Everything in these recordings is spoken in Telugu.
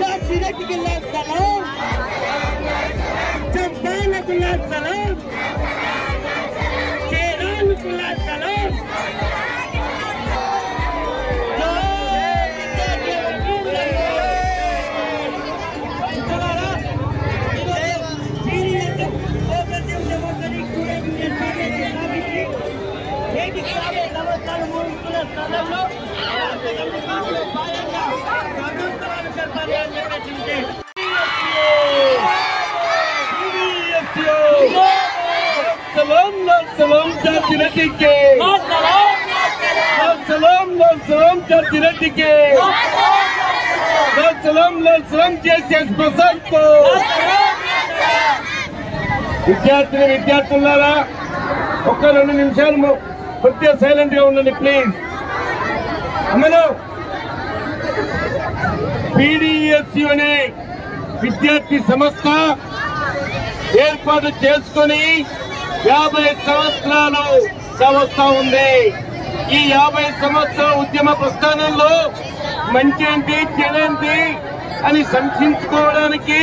జాతిరెడ్డికి సలాం, జంపాలకు సలాం, కేరాలకు సలాం. सलाम जातिरेड्डी के, सलाम जातिरेड्डी के, सलाम JCS प्रसाद को. విద్యార్థులారా ఒక్క 2 నిమిషాలు కొద్దిగా సైలెంట్ గా ఉండండి ప్లీజ్. అమ్మలో PDSU అనే విద్యార్థి సంస్థ ఏర్పాటు చేసుకుని 50 సంవత్సరాలు కావస్తా ఉంది. ఈ 50 సంవత్సరాల ఉద్యమ ప్రస్థానంలో మంచి ఏంటి చెడేంటి అని సంక్షించుకోవడానికి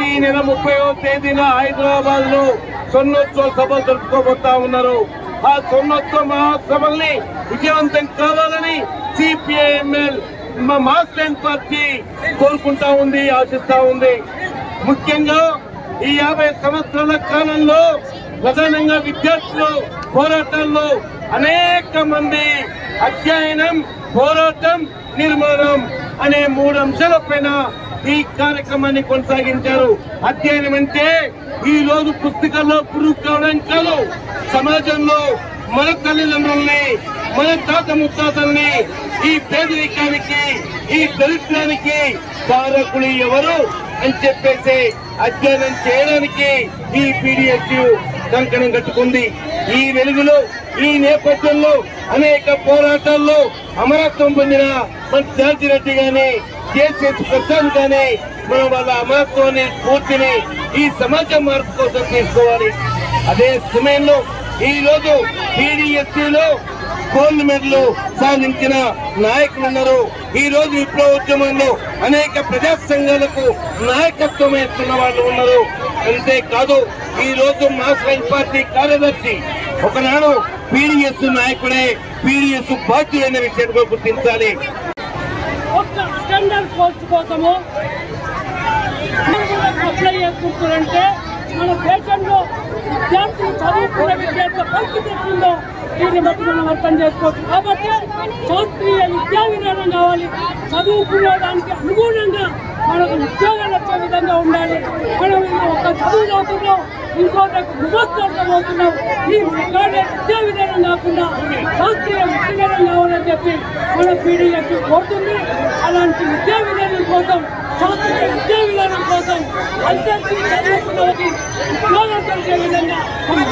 ఈ నెల 30వ తేదీన హైదరాబాద్ లో స్వర్ణోత్సవ సభ జరుపుకోబోతా ఉన్నారు. ఆ స్వర్ణోత్సవ మహాసభల్ని విజయవంతం కావాలని CPIML మాస్ లైన్ పార్టీ కోరుకుంటా ఉంది, ఆశిస్తా ఉంది. ముఖ్యంగా ఈ 50 సంవత్సరాల కాలంలో ప్రధానంగా విద్యార్థులు పోరాటాల్లో అనేక మంది అధ్యయనం, పోరాటం, నిర్మాణం అనే 3 అంశాలపైన ఈ కార్యక్రమాన్ని కొనసాగించారు. అధ్యయనం అంటే ఈ రోజు పుస్తకాల్లో పురుగు కావడం కాదు, సమాజంలో మన తల్లిదండ్రుల్ని, మన తాత ముత్తాతల్ని ఈ పేదరికానికి, ఈ దరిద్రానికి కారకులు ఎవరు అని చెప్పేసి అధ్యయనం చేయడానికి ఈ PDSU కంకణం కట్టుకుంది. ఈ వెలుగులో, ఈ నేపథ్యంలో అనేక పోరాటాల్లో అమరత్వం పొందిన మన జాతిరెడ్డి గాని, JCS ప్రసాద్ గాని మనం వాళ్ళ అమరత్వాన్ని, స్ఫూర్తిని ఈ సమాజ మార్పు కోసం తీసుకోవాలి. అదే సమయంలో ఈ రోజు PDSUలో గోల్డ్ మెడల్ సాధించిన నాయకులు ఉన్నారు. ఈ రోజు విప్లవ ఉద్యమంలో అనేక ప్రజా సంఘాలకు నాయకత్వం వేస్తున్న వాళ్ళు ఉన్నారు. అంతేకాదు ఈ రోజు మాస్ లైన్ పార్టీ కార్యదర్శి ఒకనాడు PDSU నాయకుడే, PDSU పార్టీ అనే విషయాన్ని గుర్తించాలి. టెండర్ పోస్ట్ కోసము అప్లై చేసుకుంటారంటే మన దేశంలో విద్యార్థులు చదువుకునే విద్యార్థుల పరిస్థితి ఎట్లుందో దీన్ని బట్టి మనం అర్థం చేసుకోవచ్చు. కాబట్టి శాస్త్రీయ విద్యా విధానం కావాలి. చదువుకునేదానికి అనుగుణంగా మనకు ఉద్యోగాలు వచ్చే విధంగా ఉండాలి. మనం ఒక చదువు చదువుతున్నాం, ఇంకోటి విమర్శిస్తున్నాం. ఈ విద్యా విధానం కాకుండా శాస్త్రీయ విద్యా విధానం కావాలని చెప్పి మన PDSU కోరుతుంది. అలాంటి విద్యా విధానం కోసం, శాస్త్రీయ విద్యా విధానం కోసం అందరికీ చదువుకున్న ఉద్యోగం కలిగే విధంగా మనం